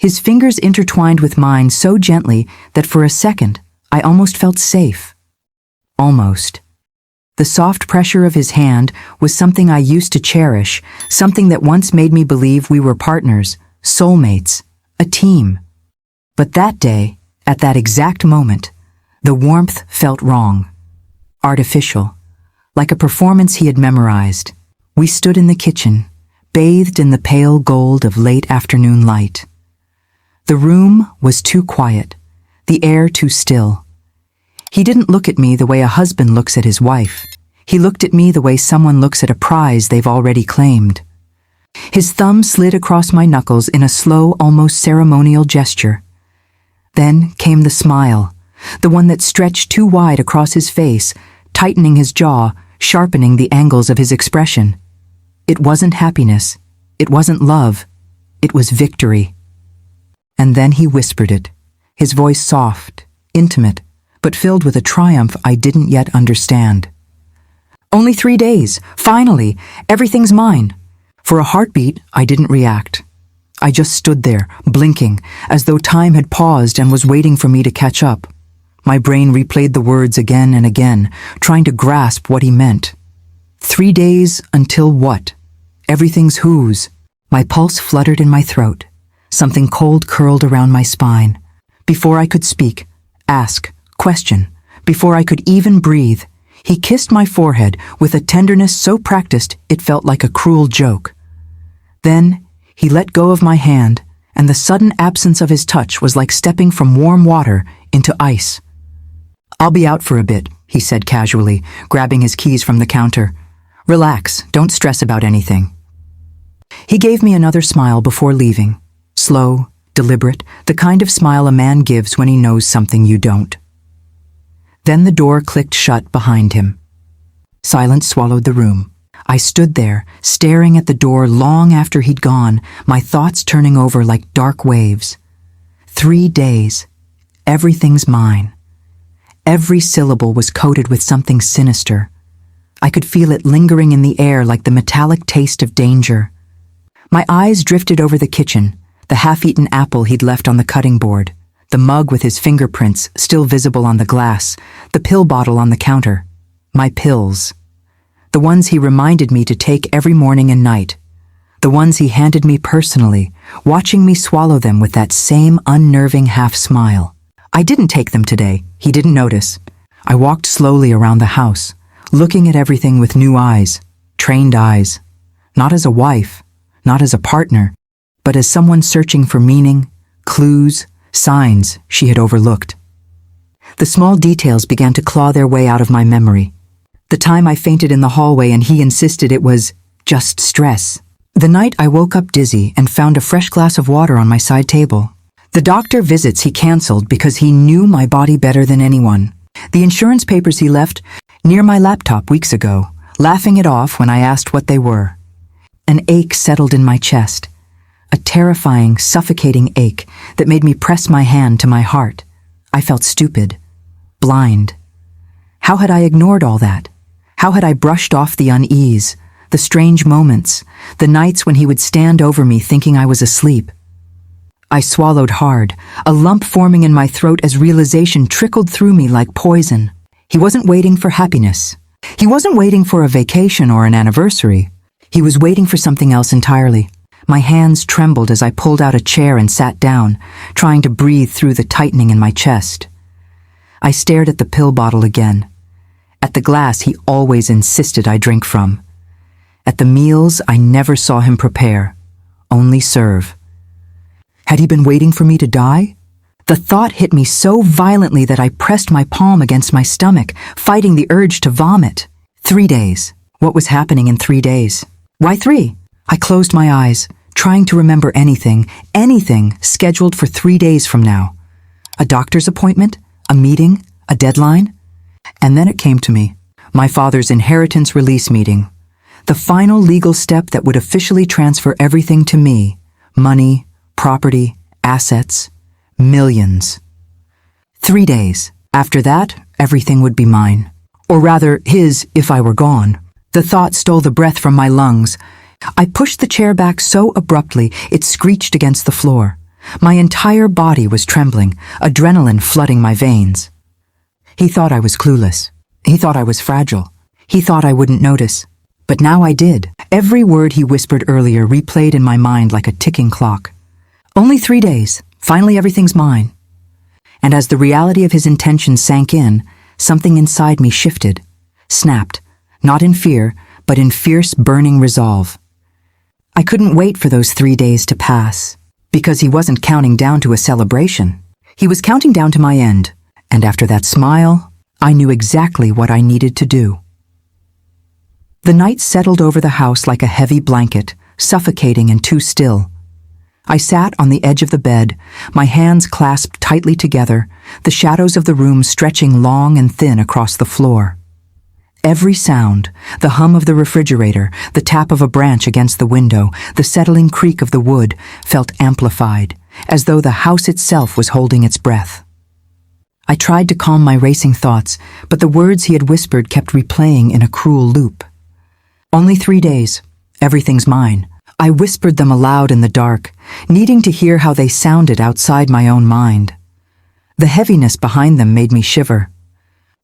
His fingers intertwined with mine so gently that for a second I almost felt safe. Almost. The soft pressure of his hand was something I used to cherish, something that once made me believe we were partners, soulmates, a team. But that day, at that exact moment, the warmth felt wrong. Artificial. Like a performance he had memorized. We stood in the kitchen, bathed in the pale gold of late afternoon light. The room was too quiet, the air too still. He didn't look at me the way a husband looks at his wife. He looked at me the way someone looks at a prize they've already claimed. His thumb slid across my knuckles in a slow, almost ceremonial gesture. Then came the smile, the one that stretched too wide across his face, tightening his jaw, sharpening the angles of his expression. It wasn't happiness. It wasn't love. It was victory. And then he whispered it, his voice soft, intimate, but filled with a triumph I didn't yet understand. Only 3 days. Finally, everything's mine. For a heartbeat, I didn't react. I just stood there, blinking, as though time had paused and was waiting for me to catch up. My brain replayed the words again and again, trying to grasp what he meant. 3 days until what? Everything's whose. My pulse fluttered in my throat. Something cold curled around my spine. Before I could speak, ask, question, before I could even breathe, he kissed my forehead with a tenderness so practiced it felt like a cruel joke. Then he let go of my hand, and the sudden absence of his touch was like stepping from warm water into ice. "I'll be out for a bit," he said casually, grabbing his keys from the counter. "Relax, don't stress about anything." He gave me another smile before leaving. Slow, deliberate, the kind of smile a man gives when he knows something you don't. Then the door clicked shut behind him. Silence swallowed the room. I stood there, staring at the door long after he'd gone, my thoughts turning over like dark waves. 3 days. Everything's mine. Every syllable was coated with something sinister. I could feel it lingering in the air like the metallic taste of danger. My eyes drifted over the kitchen, the half-eaten apple he'd left on the cutting board, the mug with his fingerprints still visible on the glass, the pill bottle on the counter. My pills. The ones he reminded me to take every morning and night. The ones he handed me personally, watching me swallow them with that same unnerving half-smile. I didn't take them today. He didn't notice. I walked slowly around the house, looking at everything with new eyes, trained eyes. Not as a wife, not as a partner, but as someone searching for meaning, clues, signs she had overlooked. The small details began to claw their way out of my memory. The time I fainted in the hallway and he insisted it was just stress. The night I woke up dizzy and found a fresh glass of water on my side table. The doctor visits he canceled because he knew my body better than anyone. The insurance papers he left near my laptop weeks ago, laughing it off when I asked what they were. An ache settled in my chest. A terrifying, suffocating ache that made me press my hand to my heart. I felt stupid, blind. How had I ignored all that? How had I brushed off the unease, the strange moments, the nights when he would stand over me thinking I was asleep? I swallowed hard, a lump forming in my throat as realization trickled through me like poison. He wasn't waiting for happiness. He wasn't waiting for a vacation or an anniversary. He was waiting for something else entirely. My hands trembled as I pulled out a chair and sat down, trying to breathe through the tightening in my chest. I stared at the pill bottle again. At the glass he always insisted I drink from. At the meals I never saw him prepare, only serve. Had he been waiting for me to die? The thought hit me so violently that I pressed my palm against my stomach, fighting the urge to vomit. 3 days. What was happening in 3 days? Why 3? I closed my eyes, trying to remember anything scheduled for 3 days from now. A doctor's appointment? A meeting? A deadline? And then it came to me. My father's inheritance release meeting. The final legal step that would officially transfer everything to me. Money, property, assets, millions. 3 days. After that, everything would be mine. Or rather, his if I were gone. The thought stole the breath from my lungs. I pushed the chair back so abruptly it screeched against the floor. My entire body was trembling, adrenaline flooding my veins. He thought I was clueless. He thought I was fragile. He thought I wouldn't notice. But now I did. Every word he whispered earlier replayed in my mind like a ticking clock. Only 3 days. Finally everything's mine. And as the reality of his intentions sank in, something inside me shifted, snapped, not in fear, but in fierce, burning resolve. I couldn't wait for those 3 days to pass, because he wasn't counting down to a celebration. He was counting down to my end, and after that smile, I knew exactly what I needed to do. The night settled over the house like a heavy blanket, suffocating and too still. I sat on the edge of the bed, my hands clasped tightly together, the shadows of the room stretching long and thin across the floor. Every sound, the hum of the refrigerator, the tap of a branch against the window, the settling creak of the wood, felt amplified, as though the house itself was holding its breath. I tried to calm my racing thoughts, but the words he had whispered kept replaying in a cruel loop. Only 3 days. Everything's mine. I whispered them aloud in the dark, needing to hear how they sounded outside my own mind. The heaviness behind them made me shiver.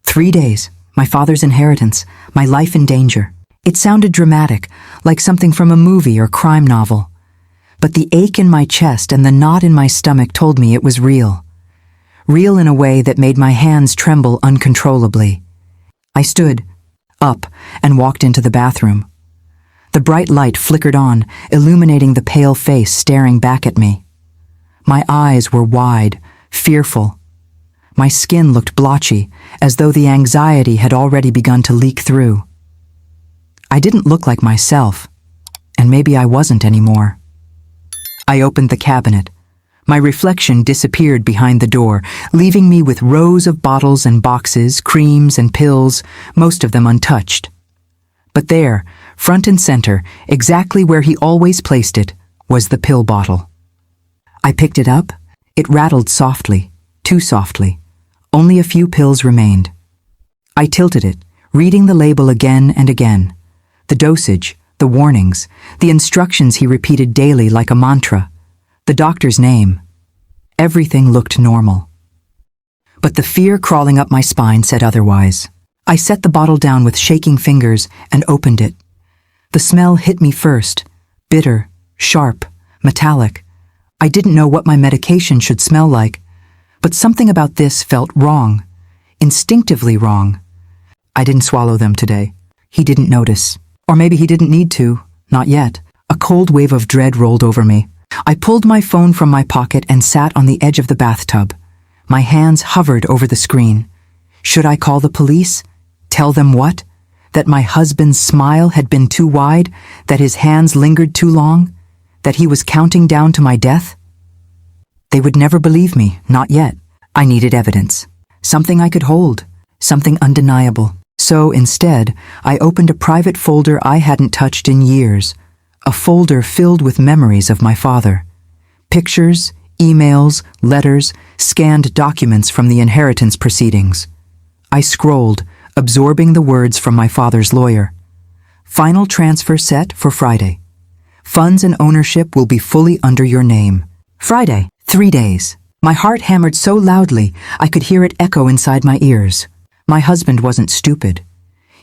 3 days, my father's inheritance, my life in danger. It sounded dramatic, like something from a movie or crime novel. But the ache in my chest and the knot in my stomach told me it was real. Real in a way that made my hands tremble uncontrollably. I stood up and walked into the bathroom. The bright light flickered on, illuminating the pale face staring back at me. My eyes were wide, fearful. My skin looked blotchy, as though the anxiety had already begun to leak through. I didn't look like myself, and maybe I wasn't anymore. I opened the cabinet. My reflection disappeared behind the door, leaving me with rows of bottles and boxes, creams and pills, most of them untouched. But there, front and center, exactly where he always placed it, was the pill bottle. I picked it up. It rattled softly, too softly. Only a few pills remained. I tilted it, reading the label again and again. The dosage, the warnings, the instructions he repeated daily like a mantra, the doctor's name. Everything looked normal. But the fear crawling up my spine said otherwise. I set the bottle down with shaking fingers and opened it. The smell hit me first, bitter, sharp, metallic. I didn't know what my medication should smell like, but something about this felt wrong, instinctively wrong. I didn't swallow them today. He didn't notice. Or maybe he didn't need to, not yet. A cold wave of dread rolled over me. I pulled my phone from my pocket and sat on the edge of the bathtub. My hands hovered over the screen. Should I call the police? Tell them what? That my husband's smile had been too wide? That his hands lingered too long? That he was counting down to my death? They would never believe me, not yet. I needed evidence. Something I could hold. Something undeniable. So instead, I opened a private folder I hadn't touched in years. A folder filled with memories of my father. Pictures, emails, letters, scanned documents from the inheritance proceedings. I scrolled, absorbing the words from my father's lawyer. Final transfer set for Friday. Funds and ownership will be fully under your name. Friday, 3 days. My heart hammered so loudly I could hear it echo inside my ears. My husband wasn't stupid.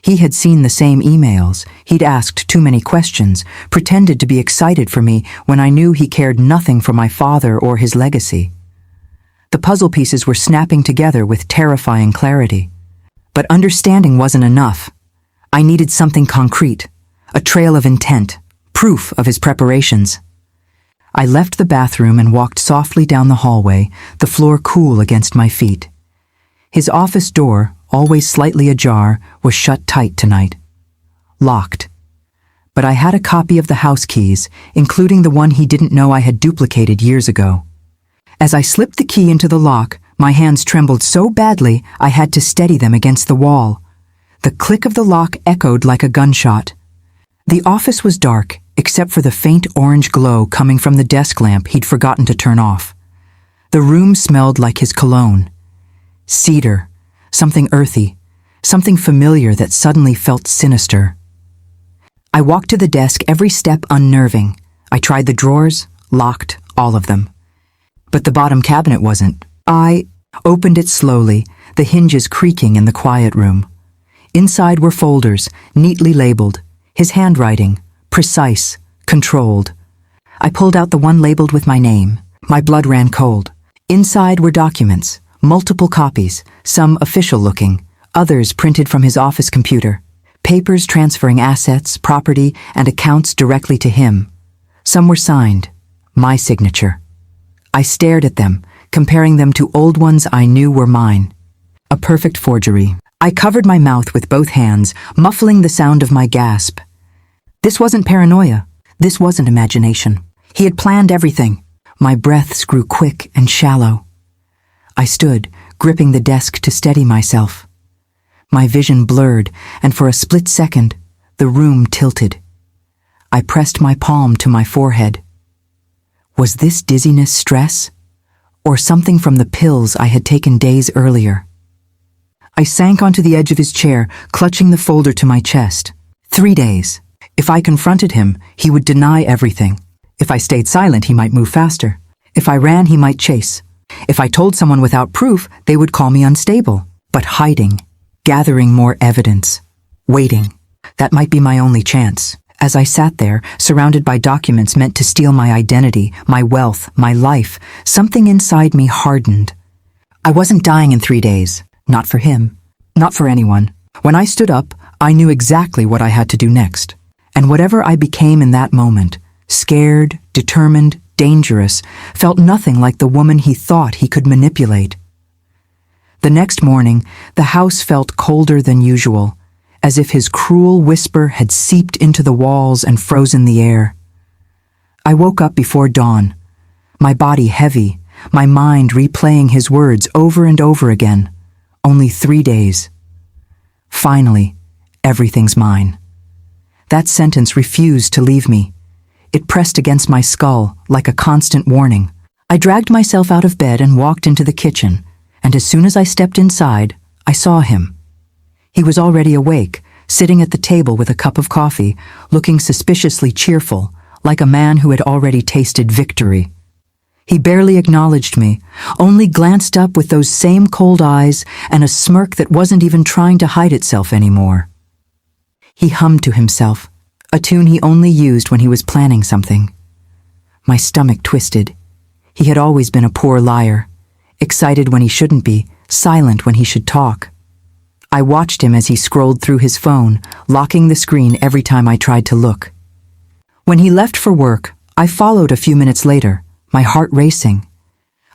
He had seen the same emails. He'd asked too many questions, pretended to be excited for me when I knew he cared nothing for my father or his legacy. The puzzle pieces were snapping together with terrifying clarity. But understanding wasn't enough. I needed something concrete, a trail of intent, proof of his preparations. I left the bathroom and walked softly down the hallway, the floor cool against my feet. His office door, always slightly ajar, was shut tight tonight. Locked. But I had a copy of the house keys, including the one he didn't know I had duplicated years ago. As I slipped the key into the lock, my hands trembled so badly I had to steady them against the wall. The click of the lock echoed like a gunshot. The office was dark, except for the faint orange glow coming from the desk lamp he'd forgotten to turn off. The room smelled like his cologne. Cedar, something earthy, something familiar that suddenly felt sinister. I walked to the desk, every step unnerving. I tried the drawers, locked, all of them. but the bottom cabinet wasn't. I opened it slowly, the hinges creaking in the quiet room. Inside were folders, neatly labeled, his handwriting, precise, controlled. I pulled out the one labeled with my name. My blood ran cold. Inside were documents, multiple copies, some official-looking, others printed from his office computer, papers transferring assets, property, and accounts directly to him. Some were signed, my signature. I stared at them, comparing them to old ones I knew were mine. A perfect forgery. I covered my mouth with both hands, muffling the sound of my gasp. This wasn't paranoia. This wasn't imagination. He had planned everything. My breaths grew quick and shallow. I stood, gripping the desk to steady myself. My vision blurred, and for a split second, the room tilted. I pressed my palm to my forehead. Was this dizziness stress? Or something from the pills I had taken days earlier? I sank onto the edge of his chair, clutching the folder to my chest. 3 days. If I confronted him, he would deny everything. If I stayed silent, he might move faster. If I ran, he might chase. If I told someone without proof, they would call me unstable. But hiding, gathering more evidence, waiting, that might be my only chance. As I sat there, surrounded by documents meant to steal my identity, my wealth, my life, something inside me hardened. I wasn't dying in 3 days. Not for him. Not for anyone. When I stood up, I knew exactly what I had to do next. And whatever I became in that moment, scared, determined, dangerous, felt nothing like the woman he thought he could manipulate. The next morning, the house felt colder than usual, as if his cruel whisper had seeped into the walls and frozen the air. I woke up before dawn, my body heavy, my mind replaying his words over and over again. Only 3 days. Finally, everything's mine. That sentence refused to leave me. It pressed against my skull like a constant warning. I dragged myself out of bed and walked into the kitchen, and as soon as I stepped inside, I saw him. He was already awake, sitting at the table with a cup of coffee, looking suspiciously cheerful, like a man who had already tasted victory. He barely acknowledged me, only glanced up with those same cold eyes and a smirk that wasn't even trying to hide itself anymore. He hummed to himself, a tune he only used when he was planning something. My stomach twisted. He had always been a poor liar, excited when he shouldn't be, silent when he should talk. I watched him as he scrolled through his phone, locking the screen every time I tried to look. When he left for work, I followed a few minutes later, my heart racing.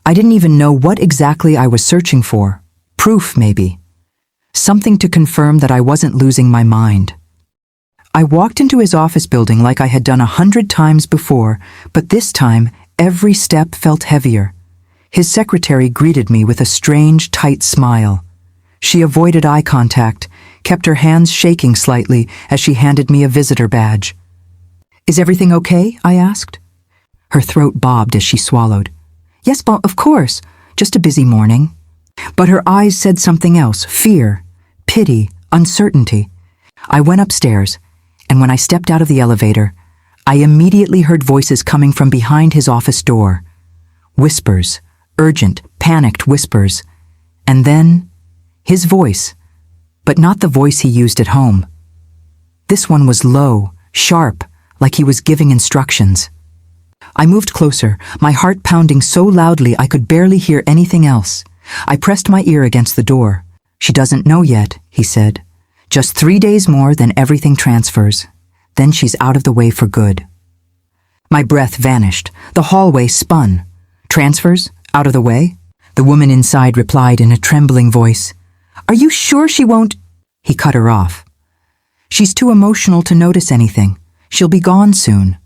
I didn't even know what exactly I was searching for. Proof, maybe. Something to confirm that I wasn't losing my mind. I walked into his office building like I had done 100 times before, but this time, every step felt heavier. His secretary greeted me with a strange, tight smile. She avoided eye contact, kept her hands shaking slightly as she handed me a visitor badge. "Is everything okay?" I asked. Her throat bobbed as she swallowed. "Yes, of course. Just a busy morning." But her eyes said something else, fear, pity, uncertainty. I went upstairs, and when I stepped out of the elevator, I immediately heard voices coming from behind his office door. Whispers, urgent, panicked whispers. And then, his voice, but not the voice he used at home. This one was low, sharp, like he was giving instructions. I moved closer, my heart pounding so loudly I could barely hear anything else. I pressed my ear against the door. "She doesn't know yet," he said. "Just 3 days more, then everything transfers. Then she's out of the way for good." My breath vanished. The hallway spun. "Transfers? Out of the way?" The woman inside replied in a trembling voice. "Are you sure she won't—" He cut her off. "She's too emotional to notice anything. She'll be gone soon."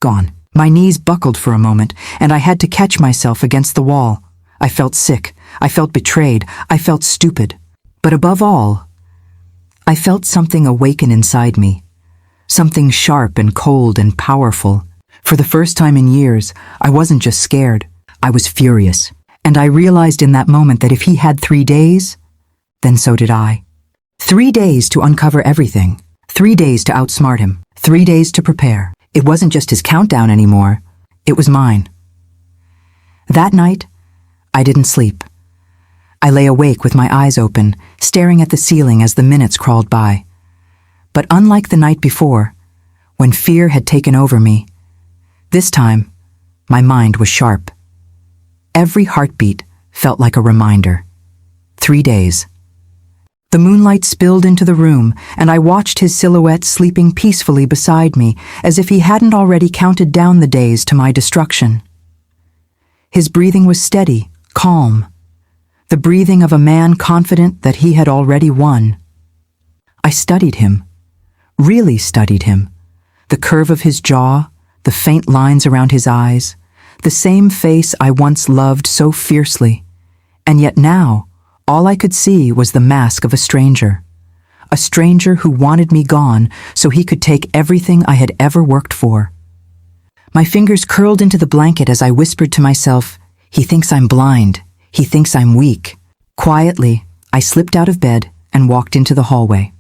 Gone. My knees buckled for a moment, and I had to catch myself against the wall. I felt sick. I felt betrayed. I felt stupid. But above all, I felt something awaken inside me. Something sharp and cold and powerful. For the first time in years, I wasn't just scared. I was furious. And I realized in that moment that if he had 3 days, then so did I. 3 days to uncover everything. 3 days to outsmart him. 3 days to prepare. It wasn't just his countdown anymore. It was mine. That night, I didn't sleep. I lay awake with my eyes open, staring at the ceiling as the minutes crawled by. But unlike the night before, when fear had taken over me, this time, my mind was sharp. Every heartbeat felt like a reminder. 3 days. The moonlight spilled into the room, and I watched his silhouette sleeping peacefully beside me, as if he hadn't already counted down the days to my destruction. His breathing was steady, calm, the breathing of a man confident that he had already won. I studied him, really studied him. The curve of his jaw, the faint lines around his eyes, the same face I once loved so fiercely. And yet now, all I could see was the mask of a stranger who wanted me gone so he could take everything I had ever worked for. My fingers curled into the blanket as I whispered to myself, "He thinks I'm blind. He thinks I'm weak." Quietly, I slipped out of bed and walked into the hallway.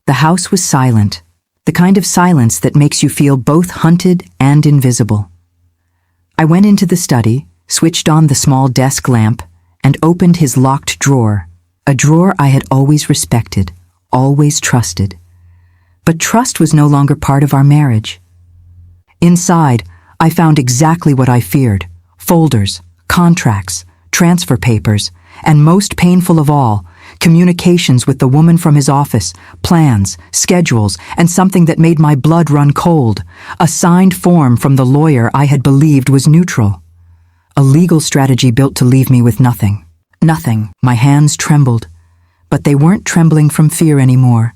The house was silent, the kind of silence that makes you feel both hunted and invisible. I went into the study, switched on the small desk lamp, and opened his locked drawer, a drawer I had always respected, always trusted. But trust was no longer part of our marriage. Inside, I found exactly what I feared: folders, contracts, transfer papers, and most painful of all, communications with the woman from his office, plans, schedules, and something that made my blood run cold, a signed form from the lawyer I had believed was neutral. A legal strategy built to leave me with nothing. Nothing. My hands trembled. But they weren't trembling from fear anymore.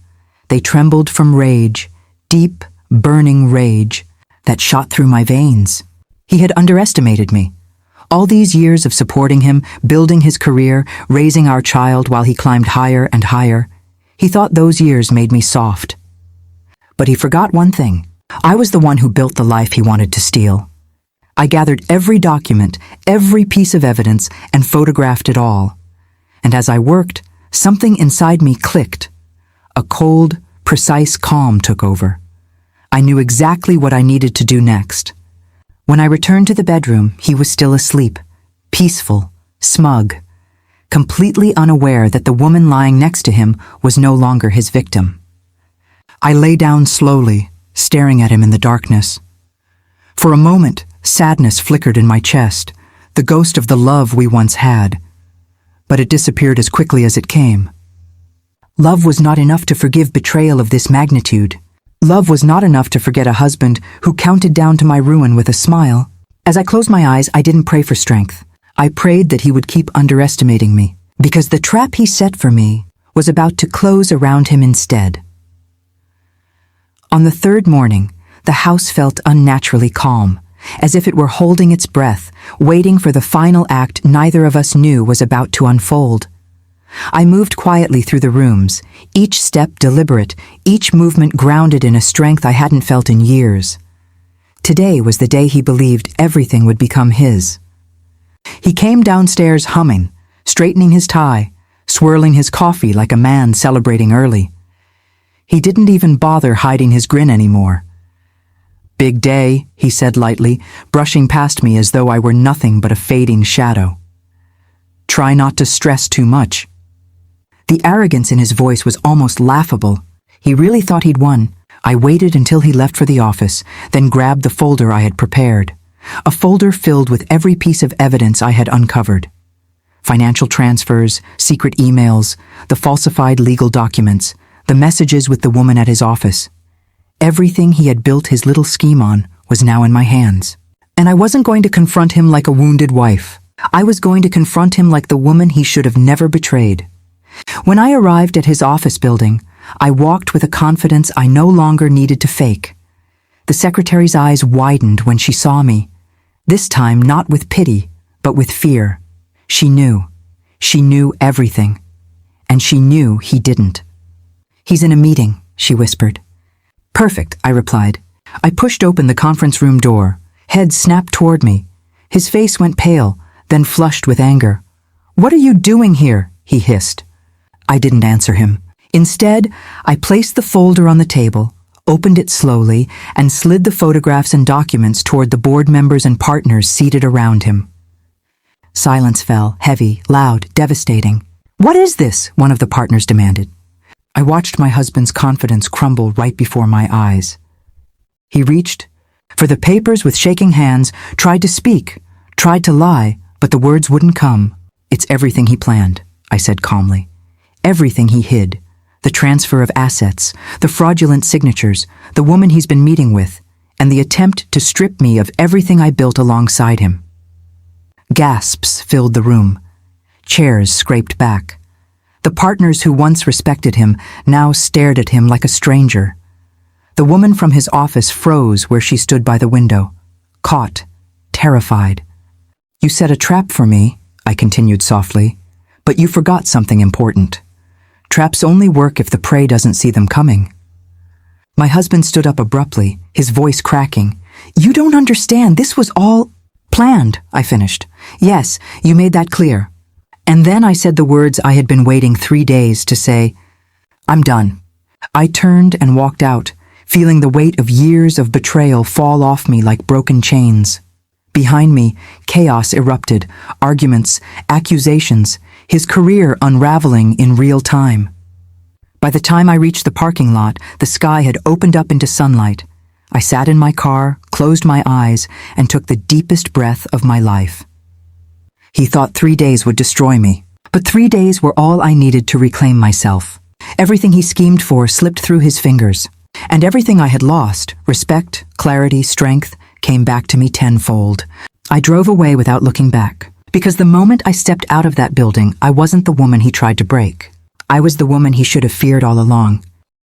They trembled from rage, deep, burning rage, that shot through my veins. He had underestimated me. All these years of supporting him, building his career, raising our child while he climbed higher and higher, he thought those years made me soft. But he forgot one thing. I was the one who built the life he wanted to steal. I gathered every document, every piece of evidence, and photographed it all. And as I worked, something inside me clicked. A cold, precise calm took over. I knew exactly what I needed to do next. When I returned to the bedroom, he was still asleep, peaceful, smug, completely unaware that the woman lying next to him was no longer his victim. I lay down slowly, staring at him in the darkness. For a moment, sadness flickered in my chest, the ghost of the love we once had. But it disappeared as quickly as it came. Love was not enough to forgive betrayal of this magnitude. Love was not enough to forget a husband who counted down to my ruin with a smile. As I closed my eyes, I didn't pray for strength. I prayed that he would keep underestimating me, because the trap he set for me was about to close around him instead. On the third morning, the house felt unnaturally calm, as if it were holding its breath, waiting for the final act neither of us knew was about to unfold. I moved quietly through the rooms, each step deliberate, each movement grounded in a strength I hadn't felt in years. Today was the day he believed everything would become his. He came downstairs humming, straightening his tie, swirling his coffee like a man celebrating early. He didn't even bother hiding his grin anymore. "Big day," he said lightly, brushing past me as though I were nothing but a fading shadow. "Try not to stress too much." The arrogance in his voice was almost laughable. He really thought he'd won. I waited until he left for the office, then grabbed the folder I had prepared. A folder filled with every piece of evidence I had uncovered. Financial transfers, secret emails, the falsified legal documents, the messages with the woman at his office. Everything he had built his little scheme on was now in my hands. And I wasn't going to confront him like a wounded wife. I was going to confront him like the woman he should have never betrayed. When I arrived at his office building, I walked with a confidence I no longer needed to fake. The secretary's eyes widened when she saw me, this time not with pity, but with fear. She knew. She knew everything. And she knew he didn't. "He's in a meeting," she whispered. "Perfect," I replied. I pushed open the conference room door. Head snapped toward me. His face went pale, then flushed with anger. "What are you doing here?" he hissed. I didn't answer him. Instead, I placed the folder on the table, opened it slowly, and slid the photographs and documents toward the board members and partners seated around him. Silence fell, heavy, loud, devastating. "What is this?" one of the partners demanded. I watched my husband's confidence crumble right before my eyes. He reached for the papers with shaking hands, tried to speak, tried to lie, but the words wouldn't come. "It's everything he planned," I said calmly. "Everything he hid. The transfer of assets, the fraudulent signatures, the woman he's been meeting with, and the attempt to strip me of everything I built alongside him." Gasps filled the room. Chairs scraped back. The partners who once respected him now stared at him like a stranger. The woman from his office froze where she stood by the window, caught, terrified. "You set a trap for me," I continued softly, "but you forgot something important. Traps only work if the prey doesn't see them coming." My husband stood up abruptly, his voice cracking. "You don't understand. This was all planned," I finished. "Yes, you made that clear." And then I said the words I had been waiting 3 days to say. "I'm done." I turned and walked out, feeling the weight of years of betrayal fall off me like broken chains. Behind me, chaos erupted, arguments, accusations, his career unraveling in real time. By the time I reached the parking lot, the sky had opened up into sunlight. I sat in my car, closed my eyes, and took the deepest breath of my life. He thought 3 days would destroy me, but 3 days were all I needed to reclaim myself. Everything he schemed for slipped through his fingers, and everything I had lost, respect, clarity, strength, came back to me tenfold. I drove away without looking back, because the moment I stepped out of that building, I wasn't the woman he tried to break. I was the woman he should have feared all along.